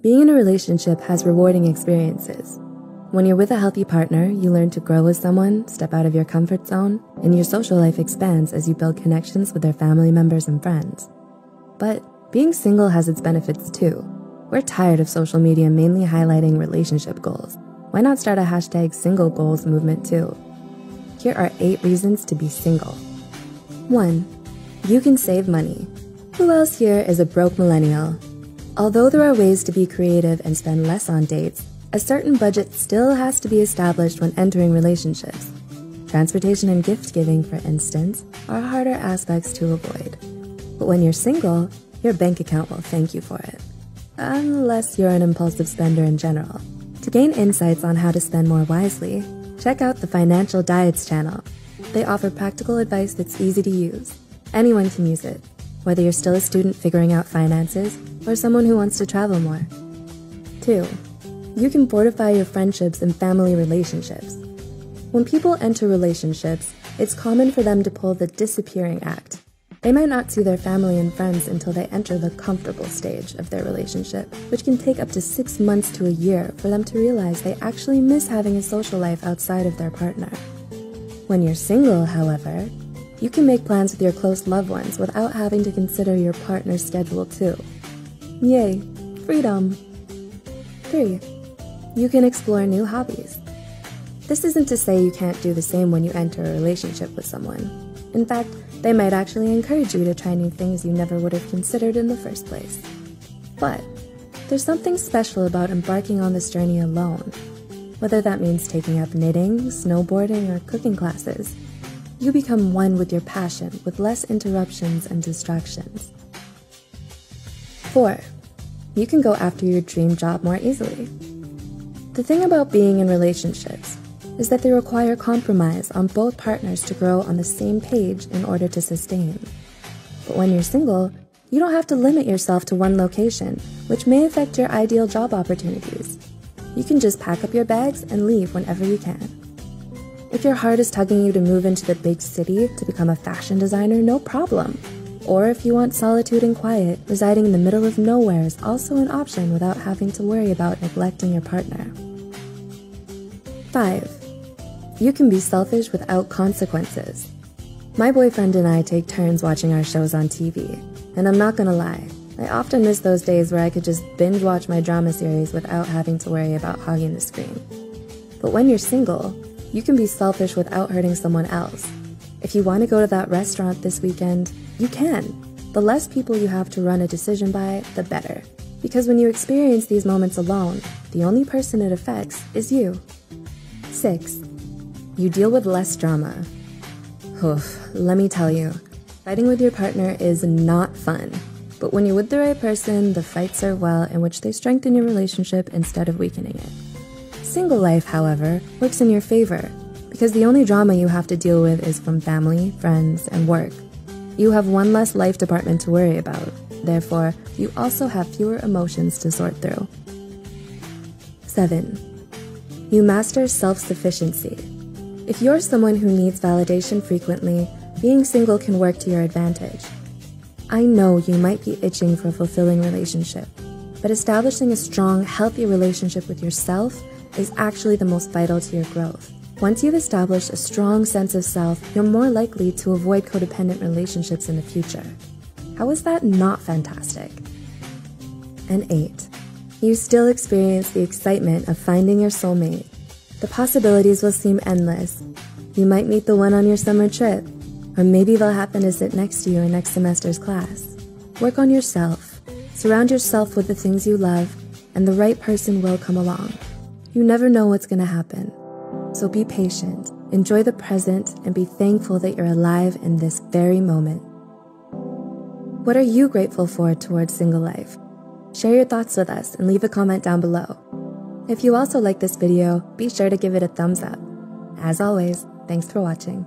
Being in a relationship has rewarding experiences. When you're with a healthy partner, you learn to grow with someone, step out of your comfort zone, and your social life expands as you build connections with their family members and friends. But being single has its benefits too. We're tired of social media mainly highlighting relationship goals. Why not start a #SingleGoals movement too? Here are 8 reasons to be single. 1. You can save money. Who else here is a broke millennial? Although there are ways to be creative and spend less on dates, a certain budget still has to be established when entering relationships. Transportation and gift giving, for instance, are harder aspects to avoid. But when you're single, your bank account will thank you for it. Unless you're an impulsive spender in general. To gain insights on how to spend more wisely, check out the Financial Diets channel. They offer practical advice that's easy to use. Anyone can use it, whether you're still a student figuring out finances or someone who wants to travel more. 2. You can fortify your friendships and family relationships. When people enter relationships, it's common for them to pull the disappearing act. They might not see their family and friends until they enter the comfortable stage of their relationship, which can take up to 6 months to a year for them to realize they actually miss having a social life outside of their partner. When you're single, however, you can make plans with your close loved ones without having to consider your partner's schedule too. Yay, freedom. 3. You can explore new hobbies. This isn't to say you can't do the same when you enter a relationship with someone. In fact, they might actually encourage you to try new things you never would have considered in the first place. But there's something special about embarking on this journey alone. Whether that means taking up knitting, snowboarding, or cooking classes, you become one with your passion with less interruptions and distractions. 4. You can go after your dream job more easily. The thing about being in relationships is that they require compromise on both partners to grow on the same page in order to sustain. But when you're single, you don't have to limit yourself to one location, which may affect your ideal job opportunities. You can just pack up your bags and leave whenever you can. If your heart is tugging you to move into the big city to become a fashion designer, no problem. Or if you want solitude and quiet, residing in the middle of nowhere is also an option without having to worry about neglecting your partner. 5. You can be selfish without consequences. My boyfriend and I take turns watching our shows on TV, and I'm not gonna lie, I often miss those days where I could just binge watch my drama series without having to worry about hogging the screen. But when you're single, you can be selfish without hurting someone else. If you want to go to that restaurant this weekend, you can. The less people you have to run a decision by, the better. Because when you experience these moments alone, the only person it affects is you. 6. You deal with less drama. Oof, let me tell you, fighting with your partner is not fun. But when you're with the right person, the fights are well in which they strengthen your relationship instead of weakening it. Single life, however, works in your favor because the only drama you have to deal with is from family, friends, and work. You have one less life department to worry about. Therefore, you also have fewer emotions to sort through. 7. You master self-sufficiency. If you're someone who needs validation frequently, being single can work to your advantage. I know you might be itching for a fulfilling relationship, but establishing a strong, healthy relationship with yourself is actually the most vital to your growth. Once you've established a strong sense of self, you're more likely to avoid codependent relationships in the future. How is that not fantastic? And 8. You still experience the excitement of finding your soulmate. The possibilities will seem endless. You might meet the one on your summer trip, or maybe they'll happen to sit next to you in next semester's class. Work on yourself. Surround yourself with the things you love, and the right person will come along. You never know what's going to happen. So be patient, enjoy the present, and be thankful that you're alive in this very moment. What are you grateful for towards single life? Share your thoughts with us and leave a comment down below. If you also like this video, be sure to give it a thumbs up. As always, thanks for watching.